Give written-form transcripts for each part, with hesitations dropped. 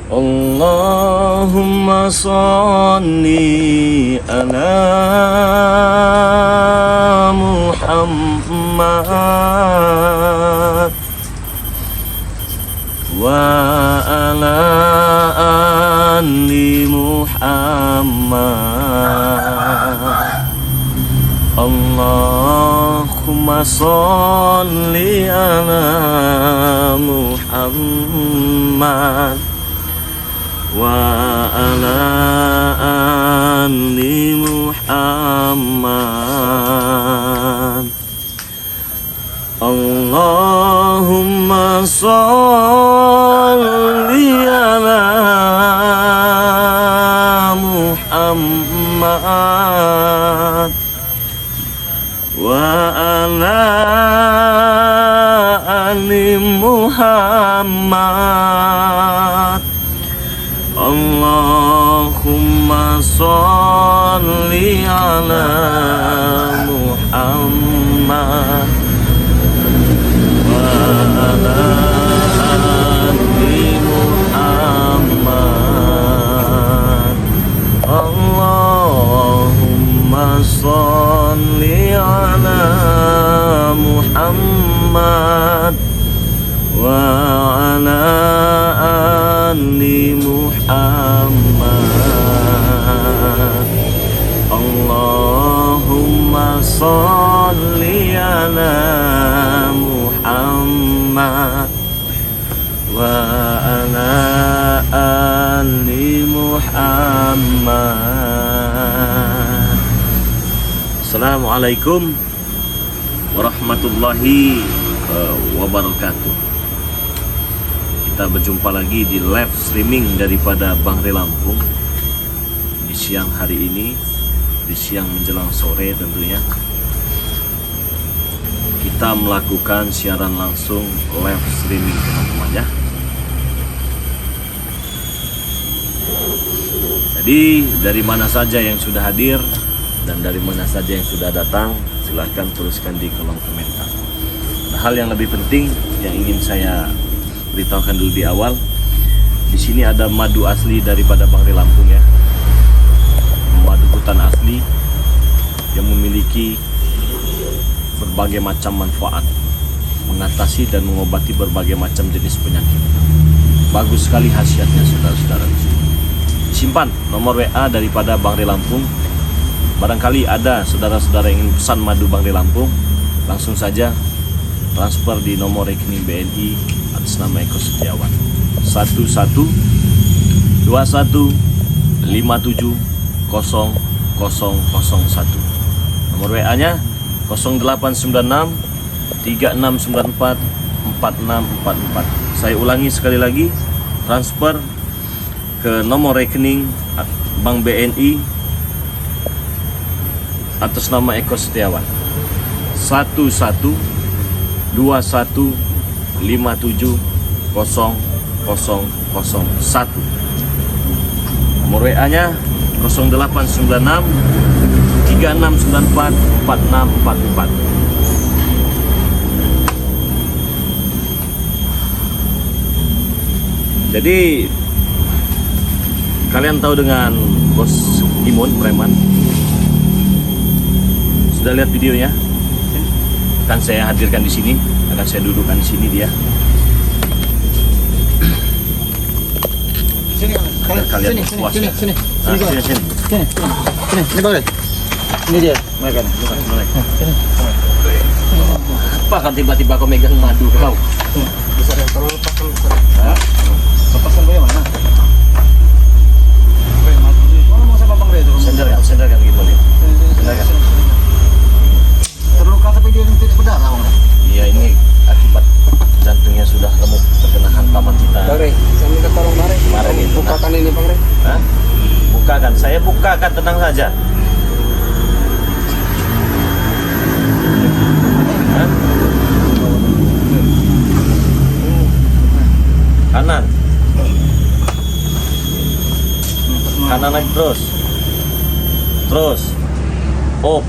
Allahumma salli ala Muhammad wa ala ali Muhammad. Allahumma salli ala Muhammad wa ala ali Muhammad. Allahumma salli ala Muhammad wa ala ali Muhammad. Allahumma salli ala Muhammad wa ala ali Muhammad. Allahumma salli ala Muhammad wa ala ali Muhammad. Allahumma salli ala Muhammad wa ala ali Muhammad. Assalamualaikum warahmatullahi wabarakatuh. Kita berjumpa lagi di live streaming daripada Bangre Lampung di siang hari ini, di siang menjelang sore tentunya. Kita melakukan siaran langsung live streaming teman-teman ya. Jadi dari mana saja yang sudah hadir dan dari mana saja yang sudah datang, silahkan tuliskan di kolom komentar. Hal yang lebih penting yang ingin saya beritahukan dulu di awal, di sini ada madu asli daripada Bangre Lampung ya, madu hutan asli yang memiliki berbagai macam manfaat, mengatasi dan mengobati berbagai macam jenis penyakit. Bagus sekali khasiatnya saudara-saudara. Simpan nomor WA daripada Bangre Lampung. Barangkali ada saudara-saudara yang ingin pesan madu Bangre Lampung, langsung saja transfer di nomor rekening BNI atas nama Eko Setiawan 1121570001. Nomor WA nya 0896 3694 4644. Saya ulangi sekali lagi, transfer ke nomor rekening Bank BNI atas nama Eko Setiawan 1121570001. Nomor WA nya 0896 3694 4644. Jadi kalian tahu dengan Bos Imun Preman? Sudah lihat videonya? Akan saya hadirkan di sini, akan saya dudukkan di sini dia. Sini, kalian puas. sini. Sini. Ini boleh. Ini dia, mereka nih. Apa kan tiba-tiba kau megang madu kau? Besar ya, kalau lepaskan besar. Lepaskan bagaimana? Kalau mau sama Bang Redo. Sender kan gitu nih. Terluka tapi dia tidak berdarah, Bang. Iya, ini akibat jantungnya sudah remuk terkena hantaman kita. Bang Re, saya minta tolong Bang Re. Kemarin itu. Bukakan ini Bang Re. Hah? Bukakan, saya bukakan, tenang saja. Hah? Kanan. Kanan lagi terus. Up. Oh,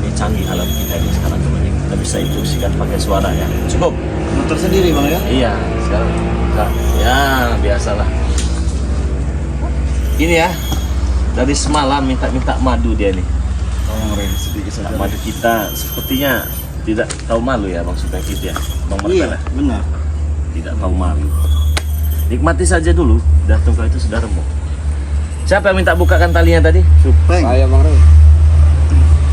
ini canggih alat kita ini sekarang teman-teman. Kita bisa instruksikan pakai suara ya. Cukup. Muter sendiri Bang ya? Iya, sekarang buka. Ya, biasalah. Gini ya, dari semalam minta madu dia nih. Tolong Re, sedikit saja. Madu kita sepertinya tidak tahu malu ya Bang Supekit ya, Bang Martel ya? Benar. Tidak tahu malu. Nikmati saja dulu, jantung kau itu sudah remuk. Siapa yang minta bukakan talinya tadi? Supeng. Saya Bang Rey.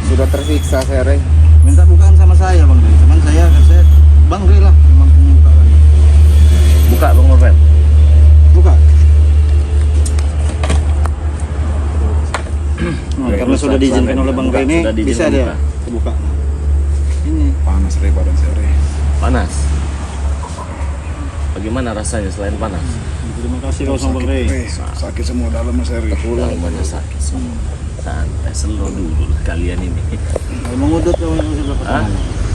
Sudah tersiksa saya Rey. Minta bukaan sama saya Bang Re. Cuman saya Bang Re lah yang mampu membuka lagi. Buka Bang Martel. Buka. Oke, Karena bisa, sudah diizinkan bisa, oleh Bang buka, Re ini, sudah diizinkan bisa dia buka. buka. Ini Panas Re badan saya Re. Panas. Bagaimana rasanya selain panas? terima kasih kau sama Bang Re. Sakit semua dalam Mas Re. Pulang banyak sakit semua. Santai, slow dulu lah kalian ini. Kalau mengudut kau yang sebelah Hah?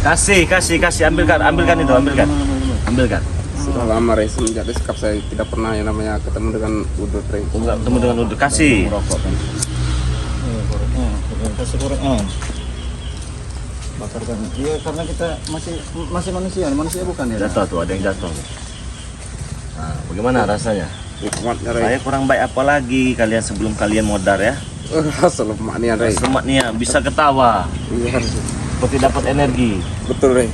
Kasih, ambilkan itu, ambilkan. Sudah lama Rey, semenjak disekap saya tidak pernah yang namanya ketemu dengan udut Rey. Enggak ketemu dengan udut, kasih. Merokok kan. Kasih korek. Bakarkan. Iya, karena kita masih manusia bukan ya? Jatuh tuh, ada yang jatuh. Nah, bagaimana rasanya? Nikmatnya Rey. Saya kurang baik apa lagi kalian sebelum kalian modar ya? Selamatnya Rey. Sematnya bisa ketawa, Iya, seperti dapat energi. betul Rey.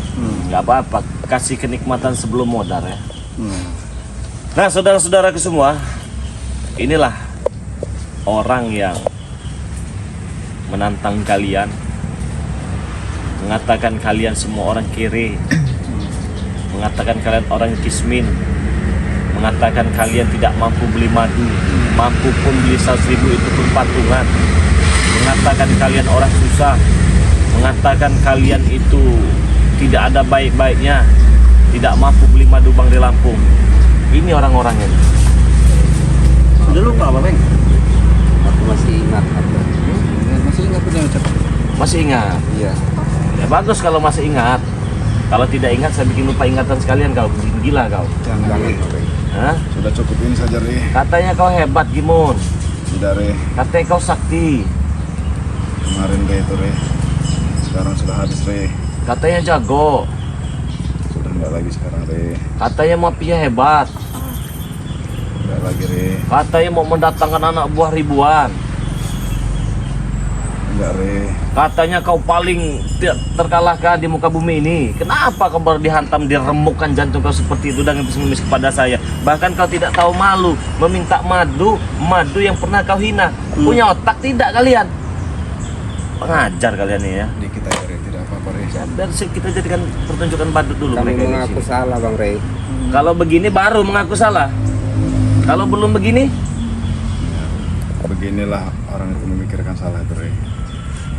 Nggak apa-apa, kasih kenikmatan sebelum modar ya. Hmm. Nah, saudara-saudaraku semua, inilah orang yang menantang kalian, mengatakan kalian semua orang kere, mengatakan kalian orang kismin, mengatakan kalian tidak mampu beli madu, mampu pun beli 100.000 itu pun patungan, mengatakan kalian orang susah, mengatakan kalian itu tidak ada baik-baiknya, tidak mampu beli madu Bang di Lampung. Ini orang-orangnya. Sudah lupa apa, Bang? Aku masih ingat. Masih ingat punya ucap. Masih ingat? Iya. Ya bagus kalau masih ingat. Kalau tidak ingat saya bikin lupa ingatan sekalian kau. Bikin gila kau. Jangan Re. Rey. Hah? Sudah cukup ini saja Re. Katanya kau hebat Gimun. Sudah Re. Katanya kau sakti. Kemarin Re itu Re. Sekarang sudah habis Re. Katanya jago. Sudah enggak lagi sekarang Re. Katanya mafia hebat. Enggak lagi Re. Katanya mau mendatangkan anak buah ribuan. Enggak Re. Katanya kau paling terkalahkan di muka bumi ini. Kenapa kau baru dihantam, diremukkan jantung kau seperti itu dan mengemis kepada saya? Bahkan kau tidak tahu malu meminta madu yang pernah kau hina. Punya otak tidak kalian? Pengajar kalian nih ya. Dikit aja Re, tidak apa-apa Re. Biar kita jadikan pertunjukan badut dulu Kami mereka ini mengaku sini. salah Bang Rey. Kalau begini baru mengaku salah. Kalau belum begini, Beginilah orang itu memikirkan salah itu Re.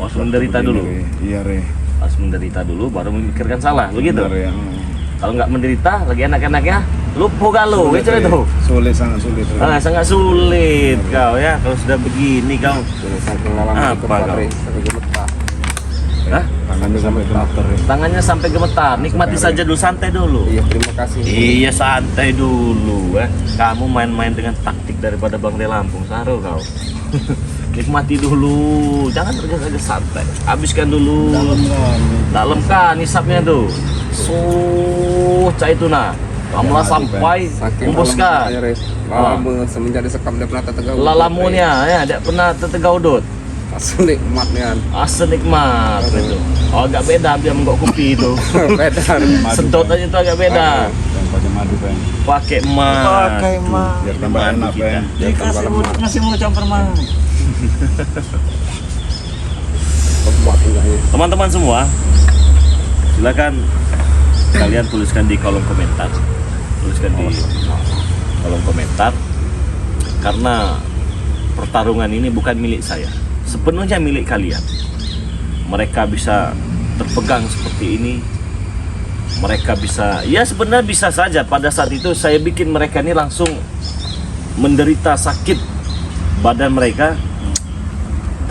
harus menderita Begini, dulu. Re. Iya Re. Harus menderita dulu baru memikirkan salah. Begitu. Benar, Re. Kalau nggak menderita, lagi enak-enaknya, lupa galau. Sulit, Gitu Re. itu. Sulit, sangat sulit Re. Sangat sulit kau ya. Kalau sudah begini kau. Jadi saking lama Apa itu Bang kau? Rey, sampai gemetar. Hah? Tangannya sampai gemeter Re. Tangannya sampai gemetar. Nikmati Sekarang. saja dulu, santai dulu. Iya, terima kasih. Iya, santai dulu ya. Kamu main-main dengan taktik daripada Bang De Lampung, saru kau. Nikmati dulu, jangan tergesa-gesa, santai. Habiskan dulu. Dalam kan hisapnya tuh. Cah itu nah. Kamulah sampai Saking memboskan. lama Rey. Lama semenjak disekap dia pernah tertegau. Lalamunya ya, dia pernah tertegau udut. Asal nikmatnya. Asal nikmat itu. Oh, agak beda dia menggok kopi itu. Beda Rey. Sedot aja itu agak beda. Dan pakai madu Pen. Pakai emas. Pakai mah. Biar tambah Madu enak kita. Pen. Dikasih mulut ngasih mulut campur mah. Teman-teman semua, silakan kalian tuliskan di kolom komentar. Tuliskan di kolom komentar. Karena pertarungan ini bukan milik saya, sepenuhnya milik kalian. Mereka bisa terpegang seperti ini. Mereka bisa, ya sebenarnya bisa saja pada saat itu saya bikin mereka ini langsung menderita sakit badan mereka.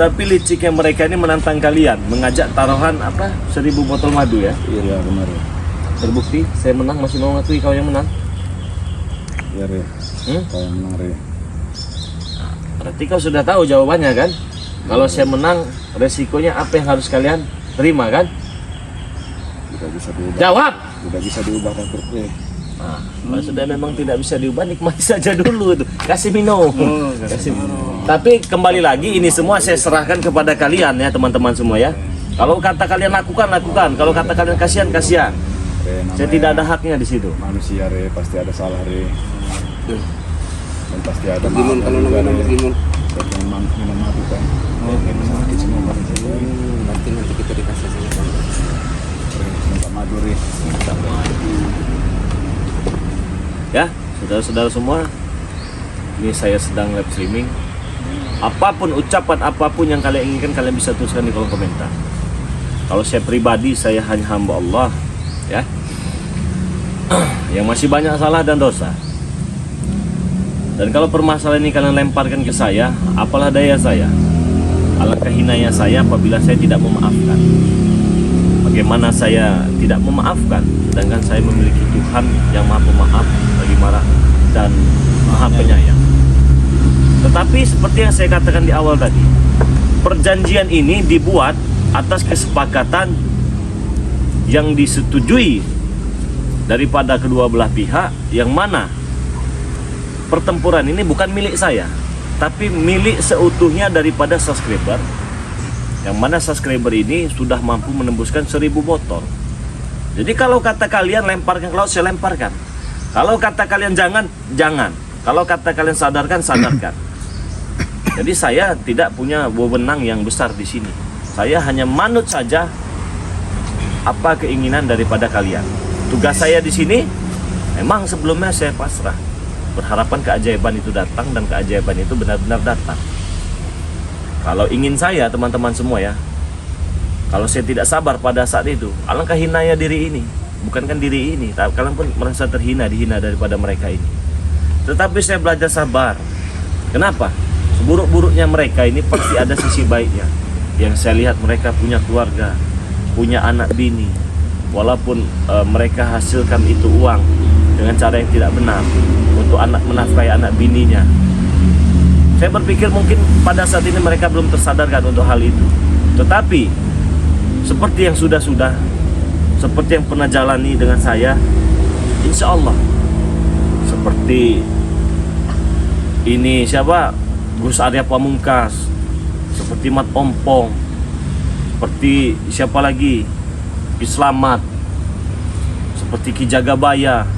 Tapi liciknya mereka ini menantang kalian, mengajak taruhan apa 1000 botol madu ya. Iya benar Re. Terbukti saya menang, masih mau ngakui kau yang menang. Iya Re. Kau yang menang Re. Berarti kau sudah tahu jawabannya kan? Kalau saya menang, resikonya apa yang harus kalian terima kan? Tidak bisa diubah. Jawab! Tidak bisa diubah takdir Re. Nah, kalau sudah memang tidak bisa diubah, nikmati saja dulu itu. Kasih minum. Kasih minum. Tapi kembali lagi ini semua saya serahkan kepada kalian ya teman-teman semua ya. Kalau kata kalian lakukan, lakukan. Kalau kata kalian kasihan, kasihan. Saya tidak ada haknya di situ. Manusia re, pasti ada salah re. Dan pasti ada Gimun kalau namanya gimun. minum mabuk kan. Ini sakit semua badan saya. Berarti nanti kita dikasih sama Minta madu re. Ya, saudara-saudara semua, ini saya sedang live streaming. Apapun ucapan, apapun yang kalian inginkan, kalian bisa tuliskan di kolom komentar. Kalau saya pribadi, saya hanya hamba Allah, ya, yang masih banyak salah dan dosa. Dan kalau permasalahan ini kalian lemparkan ke saya, apalah daya saya. Alangkah hinanya saya apabila saya tidak memaafkan. Bagaimana saya tidak memaafkan, sedangkan saya memiliki Tuhan yang maha pemaaf, lagi marah dan maha penyayang. Tetapi seperti yang saya katakan di awal tadi, perjanjian ini dibuat atas kesepakatan yang disetujui daripada kedua belah pihak, yang mana pertempuran ini bukan milik saya, tapi milik seutuhnya daripada subscriber, yang mana subscriber ini sudah mampu menembuskan 1000 botol. Jadi kalau kata kalian lemparkan ke laut, saya lemparkan. Kalau kata kalian jangan, jangan. Kalau kata kalian sadarkan, sadarkan. Jadi saya tidak punya wewenang yang besar di sini. Saya hanya manut saja apa keinginan daripada kalian. Tugas saya di sini memang sebelumnya saya pasrah, berharapan keajaiban itu datang dan keajaiban itu benar-benar datang. Kalau ingin saya teman-teman semua ya, kalau saya tidak sabar pada saat itu, alangkah hinanya diri ini. Bukankan diri ini, tapi kalian pun merasa terhina, dihina daripada mereka ini. Tetapi saya belajar sabar. Kenapa? Seburuk-buruknya mereka ini pasti ada sisi baiknya. Yang saya lihat mereka punya keluarga, punya anak bini. Walaupun mereka hasilkan itu uang dengan cara yang tidak benar untuk anak menafkahi anak bininya. Saya berpikir mungkin pada saat ini mereka belum tersadarkan untuk hal itu. Tetapi seperti yang sudah-sudah, seperti yang pernah jalani dengan saya, insya Allah seperti ini siapa? Gus Arya Pamungkas, seperti Mat Ompong, seperti siapa lagi? Ki Slamet, seperti Ki Jagabaya,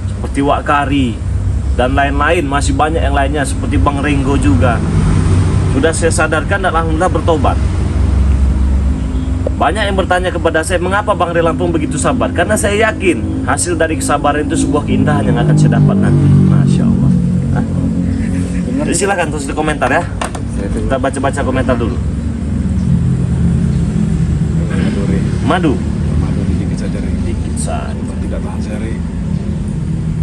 seperti Wak Kari, dan lain-lain, masih banyak yang lainnya, seperti Bang Renggo juga. Sudah saya sadarkan dan alhamdulillah bertobat. Banyak yang bertanya kepada saya, mengapa Bang Ray Lampung begitu sabar? Karena saya yakin hasil dari kesabaran itu sebuah keindahan yang akan saya dapat nanti. Masya Allah. Jadi silahkan tulis di komentar ya. Kita baca-baca komentar dulu. Madu re. Madu. Madu dikit saja re. Dikit saja. Tidak tahan saya re.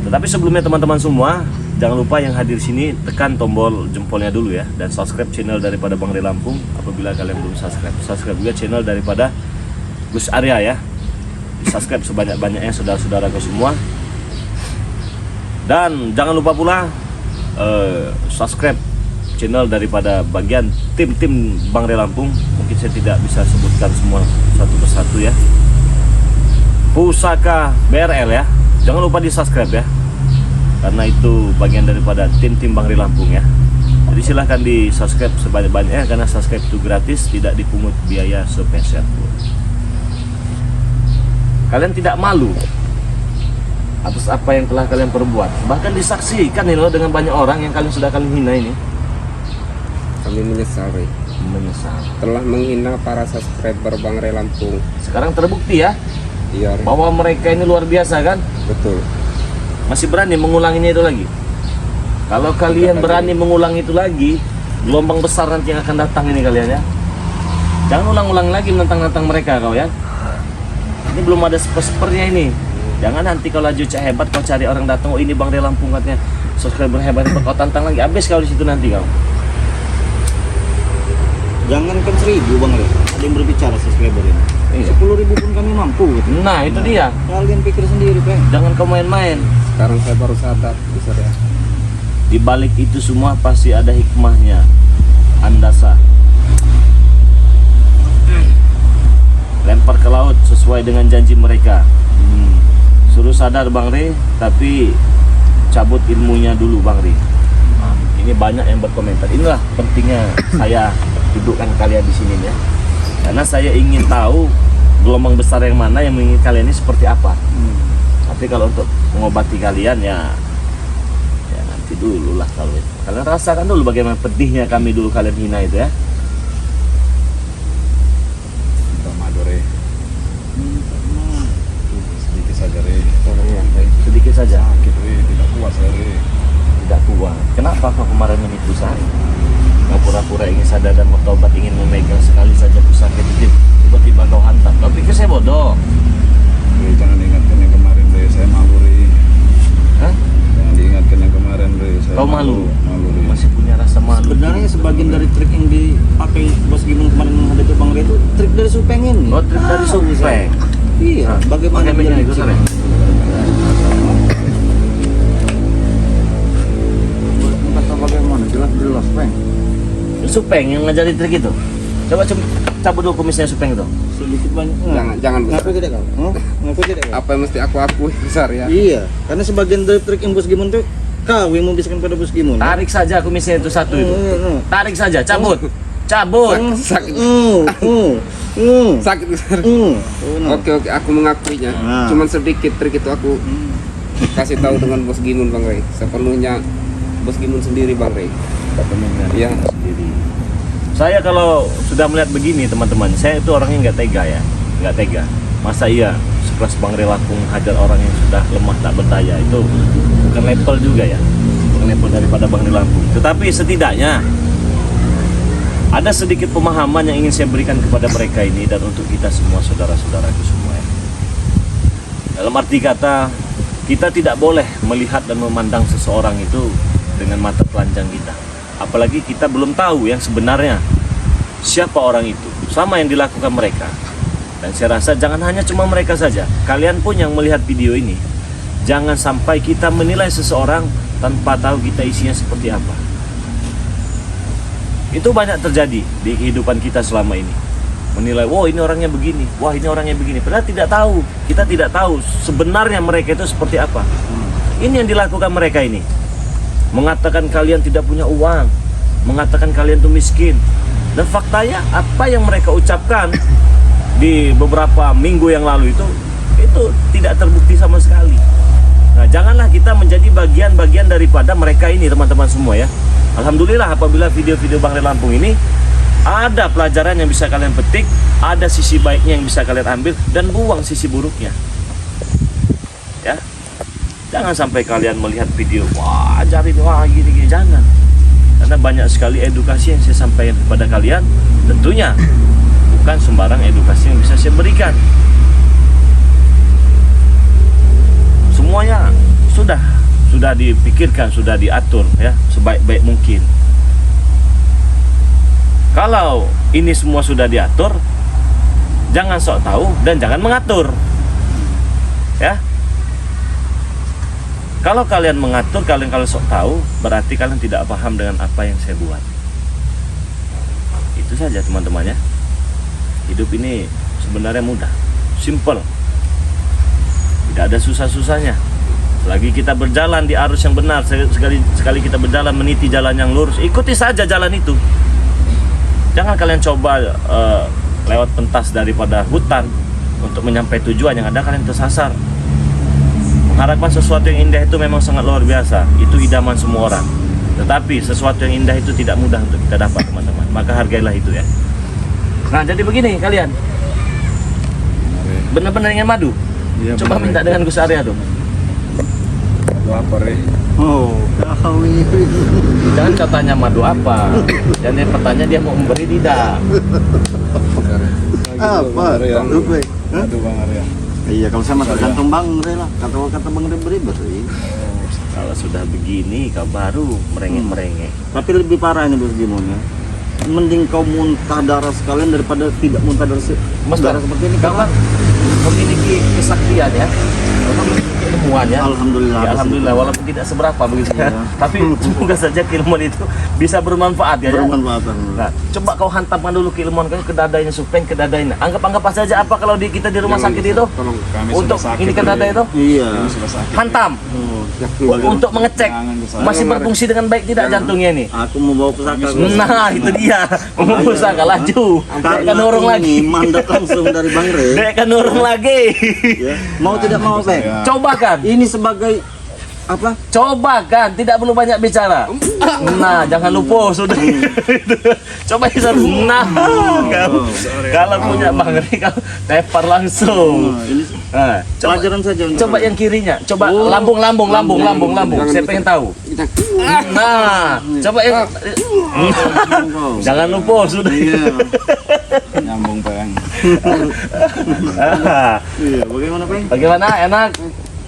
Tetapi sebelumnya teman-teman semua, jangan lupa yang hadir sini tekan tombol jempolnya dulu ya, dan subscribe channel daripada Bang Ray Lampung apabila kalian belum subscribe. Subscribe juga channel daripada Gus Arya ya. Subscribe sebanyak-banyaknya saudara-saudaraku semua. Dan jangan lupa pula subscribe channel daripada bagian tim-tim Bang Ray Lampung. Mungkin saya tidak bisa sebutkan semua satu persatu ya. Pusaka BRL ya, jangan lupa di subscribe ya, karena itu bagian daripada tim-tim Bang Ray Lampung ya. Jadi silahkan di subscribe sebanyak-banyaknya, karena subscribe itu gratis, tidak dipungut biaya sepeser pun. Kalian tidak malu atas apa yang telah kalian perbuat, bahkan disaksikan nih loh dengan banyak orang yang kalian sudah kalian hina ini. Kami menyesali telah menghina para subscriber Bang Ray Lampung. Sekarang terbukti ya, Iya Re. bahwa mereka ini luar biasa kan. Betul. Masih berani mengulanginya itu lagi. Kalau kalian berani mengulang itu lagi, gelombang besar nanti yang akan datang ini kalian ya. Jangan ulang-ulang lagi menentang-nentang mereka kau ya. Ini belum ada sepertinya ini. Jangan nanti kalau laju cak hebat kau cari orang datang, oh ini Bang Ray Lampung katanya subscriber hebat, kau tantang lagi, habis kau di situ nanti kau. Jangankan 1000 Bang Ray, ada yang berbicara subscriber ini. Iya. 10.000 pun kami mampu gitu. Nah itu dia. Kalian pikir sendiri Bang. Jangan kau main-main. Sekarang saya baru sadar, bisa ya. Di balik itu semua pasti ada hikmahnya. Andasa. Lempar ke laut sesuai dengan janji mereka. Suruh sadar Bang Ray, tapi cabut ilmunya dulu Bang Ray. ini banyak yang berkomentar. Inilah pentingnya saya dudukkan kalian di sini ya. Karena saya ingin tahu gelombang besar yang mana yang menginginkan kalian ini seperti apa. Tapi kalau untuk mengobati kalian ya nanti dulu lah kalau itu. Kalian rasakan dulu bagaimana pedihnya kami dulu kalian hina itu ya. Minta madu re. Sedikit saja re. Tolonglah, Sedikit saja. Sakit re, tidak kuat saya re. Tidak kuat. Kenapa kau kemarin menipu saya? Kau pura-pura ingin sadar dan bertobat, ingin memegang sekali saja pusaka itu. Tiba-tiba kau hantam. Kau pikir saya bodoh? Re, jangan diingatkan yang kemarin re, saya malu re. Hah? Jangan diingatkan yang kemarin re, saya Kau malu? Malu re. Masih punya rasa malu? Sebenarnya sebagian dari trik yang dipakai Bos Gimun kemarin menghadapi Bang Ray itu trik dari Supeng ini. Oh, trik dari Supeng. Iya, bagaimana Pakai minyak itu sore. Kata bagaimana? Jelas Peng. Supeng yang ngajarin trik itu. Coba cabut dulu kumisnya Supeng itu. Sedikit banyak. Jangan besar. Ngaku tidak kau? Ngaku tidak kau? Apa yang mesti aku akui besar ya? Iya, karena sebagian dari trik yang Bos Gimun tuh kau yang membisarkan pada Bos Gimun. Tarik saja kumisnya itu satu itu. Tarik saja, cabut. Cabut. Sakit. Sakit besar. Oke, aku mengakuinya. Nah. Cuman sedikit trik itu aku kasih tahu dengan Bos Gimun Bang Ray. Sepenuhnya Bos Gimun sendiri Bang Ray. Iya. Sendiri. Saya kalau sudah melihat begini teman-teman, saya itu orangnya nggak tega ya, nggak tega. Masa iya sekelas Bang Ray Lampung hajar orang yang sudah lemah tak berdaya, itu bukan level juga ya, bukan level daripada Bang Ray Lampung. Tetapi setidaknya ada sedikit pemahaman yang ingin saya berikan kepada mereka ini dan untuk kita semua saudara-saudaraku semua ya. Dalam arti kata, kita tidak boleh melihat dan memandang seseorang itu dengan mata telanjang kita. Apalagi kita belum tahu yang sebenarnya siapa orang itu, sama yang dilakukan mereka. Dan saya rasa jangan hanya cuma mereka saja, kalian pun yang melihat video ini, jangan sampai kita menilai seseorang tanpa tahu kita isinya seperti apa. Itu banyak terjadi di kehidupan kita selama ini. Menilai, wah ini orangnya begini, wah ini orangnya begini. Padahal tidak tahu, kita tidak tahu sebenarnya mereka itu seperti apa. Ini yang dilakukan mereka ini. Mengatakan kalian tidak punya uang, mengatakan kalian tuh miskin. Dan faktanya apa yang mereka ucapkan di beberapa minggu yang lalu itu tidak terbukti sama sekali. Nah, janganlah kita menjadi bagian-bagian daripada mereka ini teman-teman semua ya. Alhamdulillah apabila video-video Bang Ray Lampung ini ada pelajaran yang bisa kalian petik, ada sisi baiknya yang bisa kalian ambil dan buang sisi buruknya. Ya. Jangan sampai kalian melihat video, wah ajarin, wah gini-gini, jangan. Karena banyak sekali edukasi yang saya sampaikan kepada kalian, tentunya bukan sembarang edukasi yang bisa saya berikan. Semuanya sudah dipikirkan, sudah diatur ya sebaik-baik mungkin. Kalau ini semua sudah diatur, jangan sok tahu dan jangan mengatur. Ya. Kalau kalian mengatur, kalian kalau sok tahu, berarti kalian tidak paham dengan apa yang saya buat. Itu saja teman-teman ya. Hidup ini sebenarnya mudah, simple. Tidak ada susah-susahnya. Selagi kita berjalan di arus yang benar, sekali kita berjalan meniti jalan yang lurus, ikuti saja jalan itu. Jangan kalian coba lewat pentas daripada hutan untuk menyampai tujuan, yang ada kalian tersasar. Mengharapkan sesuatu yang indah itu memang sangat luar biasa. Itu idaman semua orang. Tetapi sesuatu yang indah itu tidak mudah untuk kita dapat teman-teman. Maka hargailah itu ya. Nah jadi begini kalian, benar-benar ingin madu? Iya, Coba benar. minta dengan Gus Arya dong. Madu apa re? Oh, kau ini. Jangan kau tanya madu apa. Dan dia bertanya dia mau memberi tidak. Apa? Rupeng. Madu Bang Arya. Iya, kalau sama tergantung Bang Ray lah. Kata Bang Ray beri. Kalau sudah begini kau baru merengek-merengek. Tapi lebih parah ini Bos Gimun ya. Mending kau muntah darah sekalian daripada tidak muntah darah Mas darah seperti ini. kau kan memiliki kesaktian ya. Kau kan memiliki keilmuan ya. Alhamdulillah. Ya, alhamdulillah walaupun tidak seberapa begitu ya. Tapi semoga saja keilmuan itu bisa bermanfaat ya. Bermanfaat. Nah, coba kau hantamkan dulu keilmuan kau ke dadanya Supeng, ke dadanya. Anggap saja apa kalau kita di rumah sakit itu Tolong Kami untuk sudah sakit, ini ke dada Bre. itu Iya. Kami sudah sakit. hantam untuk mengecek Jangan kesana. masih berfungsi dengan baik tidak jantungnya ini. Aku mau bawa pusaka. Nah, itu dia. Pusaka laju. Dia akan dorong lagi. Mandat langsung dari Bang Re. Dia akan dorong lagi. Ya. Mau tidak mau, Bang. Saya- Coba kan. Ini sebagai apa? Coba kan, tidak perlu banyak bicara. Nah, jangan lupa sudah. Coba bisa. Nah, kalau punya Bang Ri, kau tepar langsung. Ini Nah, coba, pelajaran saja. coba yang kirinya. Coba Oh. lambung. Jangan Saya pengen tahu. Kita Nah, coba yang. Jangan lupa sudah. Iya. Nyambung Bang. Iya, bagaimana, Bang? Bagaimana? Enak?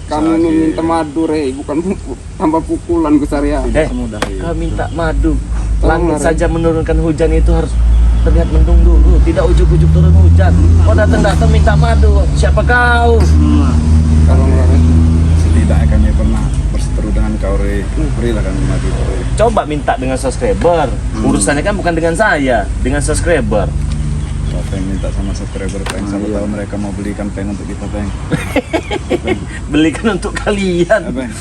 kami meminta madu Re, bukan tambah pukulan Gus Arya. Semudah. Kau minta madu. Tolong, Langit Ren. saja menurunkan hujan itu harus terlihat mendung dulu. Tidak ujuk-ujuk turun hujan. Kau datang minta madu. Siapa kau? Tolong Re. Setidaknya kami pernah berseteru dengan kau, Re. Berilah kami madu, Re. Coba minta dengan subscriber. Urusannya kan bukan dengan saya, dengan subscriber. Kau minta sama subscriber, Peng. Siapa tahu mereka mau belikan Peng untuk kita, Peng. Belikan untuk kalian. Peng.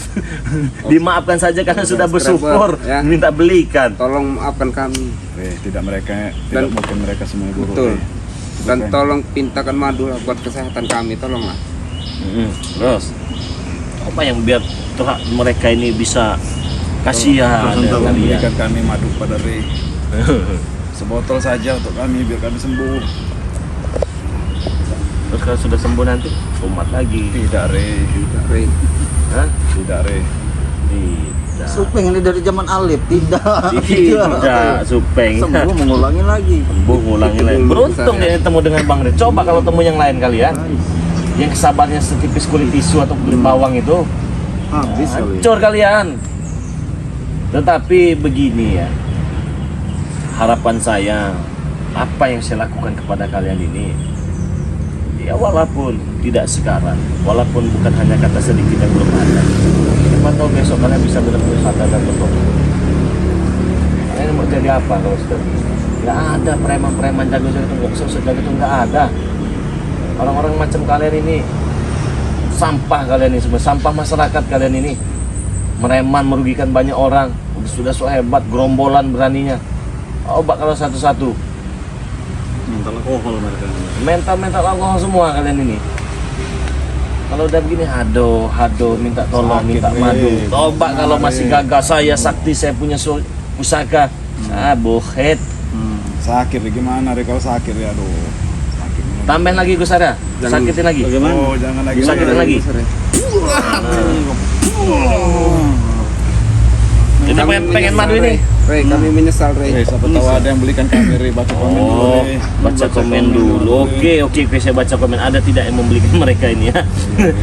Dimaafkan saja karena sudah bersyukur. Ya. Minta belikan. Tolong maafkan kami Tidak Dan- mungkin mereka semua guru. betul. Re. Dan Oke. tolong pintakan madu lah buat kesehatan kami, tolonglah. Terus apa yang biar Tuhan mereka ini bisa kasihan Untuk dengan kalian. memberikan kami madu pada Re. Sebotol saja untuk kami biar kami sembuh. Terus kalau sudah sembuh nanti umat lagi. Tidak, Re. Re. Hah? Tidak, Re. Tidak. Supeng ini dari zaman Alif. Tidak. Tidak, Supeng. Sembuh mengulangi lagi. Sembuh ngulangi lagi. Beruntung dia ketemu dengan Bang Red. Coba kalau temu yang lain kalian, yang kesabarnya setipis kulit tisu atau kulit bawang itu, Habis kali. hancur kalian. Tetapi begini ya, harapan saya, apa yang saya lakukan kepada kalian ini, ya walaupun tidak sekarang, walaupun bukan hanya kata sedikit yang belum ada, siapa tahu besok kalian bisa benar-benar sadar dan bertobat. Kalian mau jadi apa kalau sudah? Nggak ada preman-preman jago-jago itu, sosok jago itu nggak ada. Orang-orang macam kalian ini, sampah kalian ini semua, sampah masyarakat kalian ini, mereman merugikan banyak orang. Sudah so hebat, gerombolan beraninya. Obat kalau satu-satu. Mental alkohol mereka. Mental alkohol semua kalian ini. Kalau udah begini hado minta tolong, Sakit, minta Re. madu. Coba kalau Re. masih gagah saya sakti, saya punya pusaka. Bohet. Sakit, Re. Gimana, Re? Kau sakit, ya? Aduh. Sakit. Tambahin lagi Gus Arya. Jangan. Sakitin lagi. Bagaimana? Oh, jangan lagi. Sakitin lagi. Gus Arya. Kita Kami pengen menyesal, madu ini. Re, kami menyesal Re. Re, siapa tahu ada yang belikan kami, Re. Baca komen dulu, Oh, Re. baca komen dulu. Oke, saya baca komen. Ada tidak yang membelikan mereka ini ya?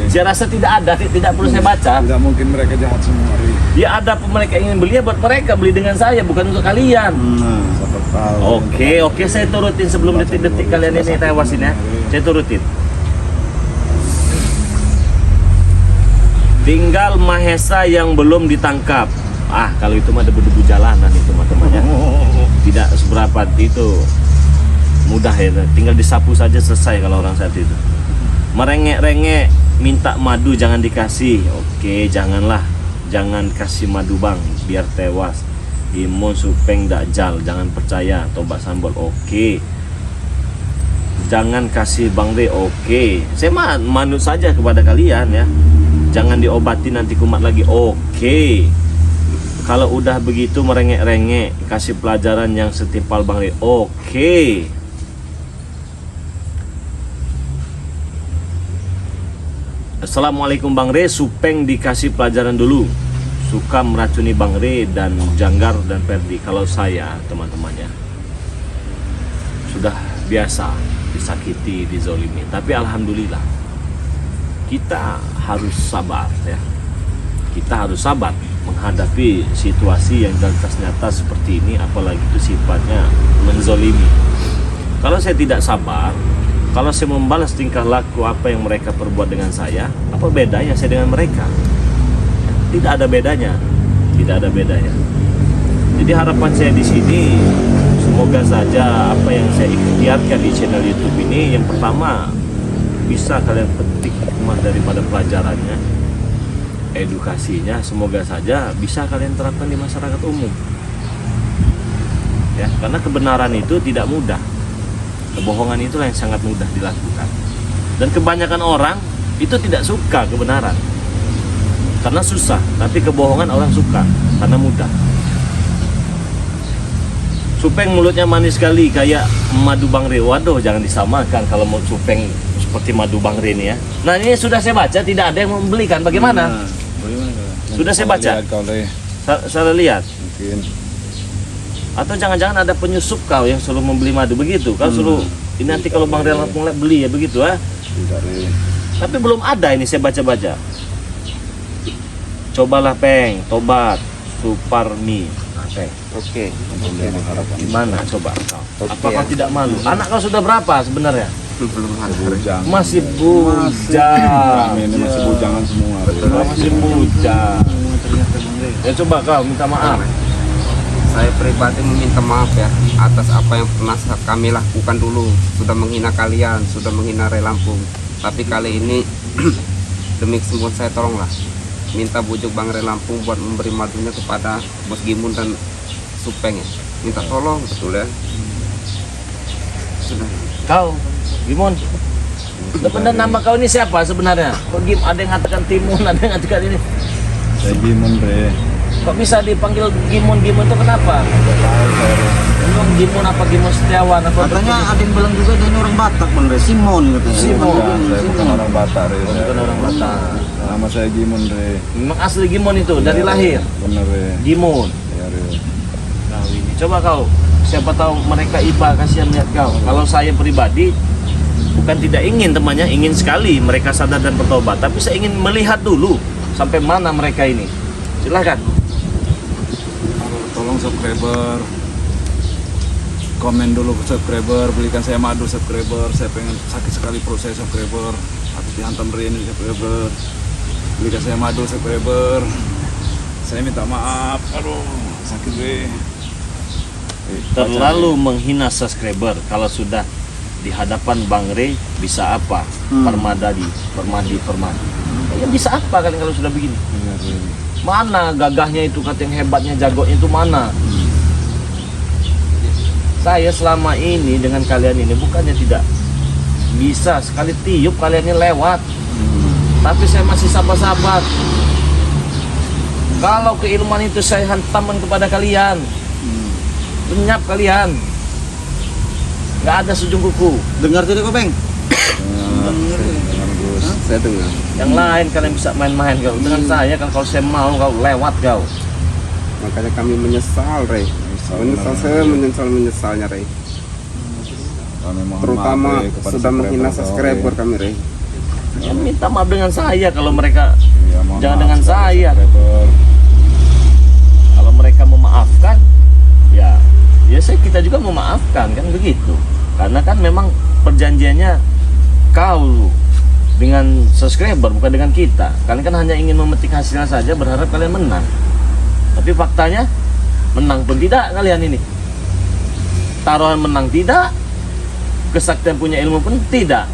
Saya rasa tidak ada, tidak perlu saya baca. Tidak mungkin mereka jahat semua, Re. Ya ada pun mereka ingin beli ya buat mereka, beli dengan saya bukan untuk kalian. Nah, Siapa tahu. Oke, saya turutin sebelum detik-detik kalian ini tewasin ya. Saya turutin. Tinggal Mahesa yang belum ditangkap. Kalau itu mah debu-debu jalanan itu mah temannya. Tidak seberapa itu. Mudah ya, tinggal disapu saja selesai kalau orang saat itu. Merengek-rengek minta madu jangan dikasih. Oke, janganlah. Jangan kasih madu Bang, biar tewas. Imun Supeng Dakjal, jangan percaya. Tobat Sambal, oke. Jangan kasih Bang Re, oke. Saya mah manut saja kepada kalian ya. Jangan diobati nanti kumat lagi, oke. Kalau udah begitu merengek-rengek, kasih pelajaran yang setimpal Bang Re, oke. Assalamualaikum Bang Re, Supeng dikasih pelajaran dulu. Suka meracuni Bang Re dan Janggar dan Ferdi. Kalau saya teman-temannya sudah biasa disakiti, dizolimi. Tapi alhamdulillah kita harus sabar ya. Kita harus sabar menghadapi situasi yang realitas nyata seperti ini, apalagi itu sifatnya menzolimi. Kalau saya tidak sabar, Kalau saya membalas tingkah laku apa yang mereka perbuat dengan saya, apa bedanya saya dengan mereka? Tidak ada bedanya, tidak ada bedanya. Jadi harapan saya di sini, semoga saja apa yang saya ikhtiarkan di channel YouTube ini, yang pertama bisa kalian petik hikmah daripada pelajarannya, edukasinya, semoga saja bisa kalian terapkan di masyarakat umum. Ya, karena kebenaran itu tidak mudah. Kebohongan itulah yang sangat mudah dilakukan. Dan kebanyakan orang itu tidak suka kebenaran. Karena susah, tapi kebohongan orang suka karena mudah. Supeng mulutnya manis sekali kayak madu Bangre. Waduh, jangan disamakan kalau mau supeng seperti madu Bangre ini ya. Nah, ini sudah saya baca tidak ada yang membelikan. Bagaimana? Sudah saya baca. Salah lihat. Mungkin. Atau jangan-jangan ada penyusup kau yang suruh membeli madu begitu. Kau suruh ini nanti kalau Bang Rel mulai beli ya begitu ah. Tidak Re. Tapi belum ada ini saya baca-baca. Cobalah Peng, tobat, Suparmi. Oke. Oke. Gimana coba kau? Oke, Apakah ya. tidak malu? Anak kau sudah berapa sebenarnya? Belum ada. Bujang. Masih bujang. Kami ini masih bujangan semua. Masih bujang. Ya coba kau minta maaf. Saya pribadi meminta maaf ya atas apa yang pernah kami lakukan dulu. Sudah menghina kalian, sudah menghina Re Lampung. Tapi kali ini demi kesembuhan saya tolonglah minta bujuk Bang Re Lampung buat memberi madunya kepada Bos Gimun dan Supeng ya. Minta tolong betul ya. Sudah. Kau, Gimon. Sebenarnya nama kau ini siapa sebenarnya? Kok Gim ada yang mengatakan Timun, ada yang mengatakan ini. Saya Gimun Re. Kok bisa dipanggil Gimon? Gimon itu kenapa? Emang Gimon apa Gimon Setiawan apa? Katanya ada yang bilang juga dia ini orang Batak Bang Re, Simon katanya. Simon. Saya bukan orang Batak Re. Bukan orang Batak. Nama saya Gimun Re. Memang asli Gimon itu dari lahir. Bener Re. Gimon. Ya Re. Kau ini. Coba kau, siapa tahu mereka iba kasihan lihat kau. Kalau saya pribadi bukan tidak ingin temannya, ingin sekali mereka sadar dan bertobat. Tapi saya ingin melihat dulu sampai mana mereka ini. Silakan. Tolong subscriber, komen dulu ke subscriber, belikan saya madu subscriber. Saya pengen sakit sekali perut saya subscriber, habis dihantam ini subscriber. Belikan saya madu subscriber. Saya minta maaf, aduh sakit deh. Terlalu menghina subscriber. Kalau sudah di hadapan Bang Rey bisa apa? Permadi. Ya bisa apa kalian kalau sudah begini? Iya Re. Mana gagahnya itu, kata yang hebatnya, jagonya itu mana? Saya selama ini dengan kalian ini bukannya tidak bisa, sekali tiup kalian ini lewat. Tapi saya masih sabar-sabar. Kalau keilmuan itu saya hantamkan kepada kalian, lenyap kalian, nggak ada sujung kuku. Dengar tidak kok Bang? Dengan Gus. Saya dengar. Yang lain kalian bisa main-main kau. Dengan saya kan kalau saya mau kau lewat kau. Makanya kami menyesal Re. Menyesalnya Re. Kami mohon Terutama maaf, Re, kepada sudah menghina kau, subscriber Re. kami Re. Ya, minta maaf dengan saya kalau mereka. Iya, mohon Jangan maaf dengan kepada saya. subscriber. Kalau mereka memaafkan, ya kita juga memaafkan kan begitu. Karena kan memang perjanjiannya kau dengan subscriber bukan dengan kita. Kalian kan hanya ingin memetik hasilnya saja, berharap kalian menang. Tapi faktanya menang pun tidak kalian ini. Taruhan menang tidak, kesaktian punya ilmu pun tidak.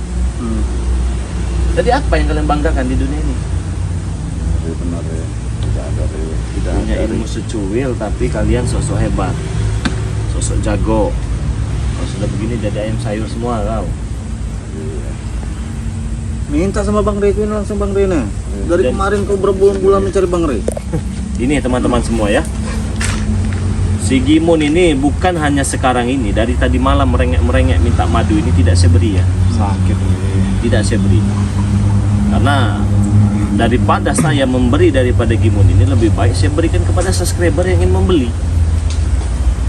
Jadi apa yang kalian banggakan di dunia ini? Re, benar Re. Tidak ada Re. Tidak Punya ada Re. ilmu secuil tapi kalian sosok hebat, sosok jago. Kalau sudah begini jadi ayam sayur semua kau. Minta sama Bang Re ini langsung Bang Re nih. Dari Dan- kemarin kau berbulan-bulan mencari Bang Re. Ini teman-teman semua ya. Si Gimun ini bukan hanya sekarang ini, dari tadi malam merengek-merengek minta madu ini tidak saya beri ya. Sakit Re. Tidak saya beri. Karena daripada saya memberi daripada Gimun ini, lebih baik saya berikan kepada subscriber yang ingin membeli.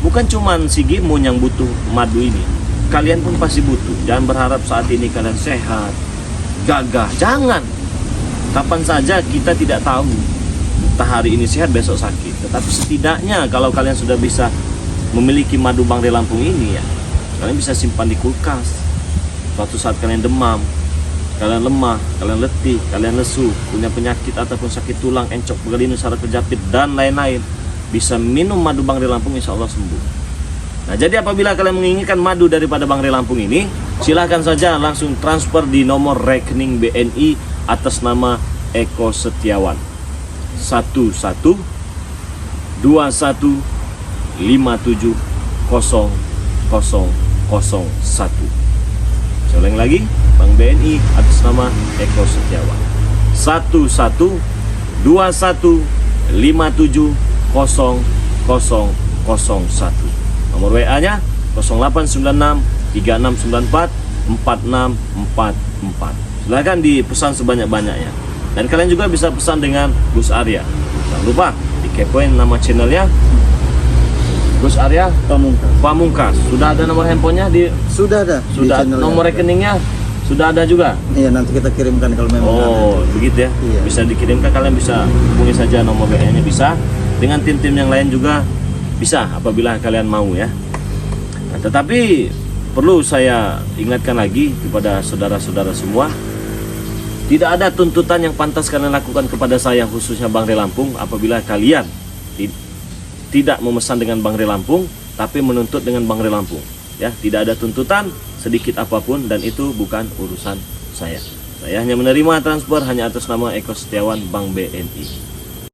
Bukan cuman si Gimun yang butuh madu ini, kalian pun pasti butuh. Jangan berharap saat ini kalian sehat, gagah. Jangan. Kapan saja kita tidak tahu. Entah hari ini sehat, besok sakit. Tetapi setidaknya kalau kalian sudah bisa memiliki madu Bang Rey Lampung ini ya, kalian bisa simpan di kulkas. suatu saat kalian demam, kalian lemah, kalian letih, kalian lesu, punya penyakit ataupun sakit tulang, encok, begalinu, saraf kejepit, dan lain-lain, bisa minum madu Bangri Lampung, insya Allah sembuh. Nah, jadi apabila kalian menginginkan madu daripada Bangri Lampung ini, silahkan saja langsung transfer di nomor rekening BNI atas nama Eko Setiawan 1121570001. Saya ulang lagi, Bank BNI atas nama Eko Setiawan 1121570001. Nomor WA-nya 0896 3694 4644. Silahkan dipesan sebanyak-banyaknya. Dan kalian juga bisa pesan dengan Gus Arya. Jangan lupa dikepoin nama channelnya Gus Arya Pamungkas. Sudah ada nomor handphonenya di Sudah ada. di sudah channel nomor yang- rekeningnya sudah ada juga. Iya, nanti kita kirimkan kalau memang Oh, ada. begitu ya. Iya. Bisa dikirimkan, kalian bisa hubungi saja nomor WA-nya bisa. Dengan tim-tim yang lain juga bisa apabila kalian mau ya. Nah, tetapi perlu saya ingatkan lagi kepada saudara-saudara semua, tidak ada tuntutan yang pantas kalian lakukan kepada saya, khususnya Bangri Lampung, apabila kalian tidak memesan dengan Bangri Lampung, tapi menuntut dengan Bangri Lampung. Ya, tidak ada tuntutan sedikit apapun, dan itu bukan urusan saya. Saya hanya menerima transfer hanya atas nama Eko Setiawan Bank BNI.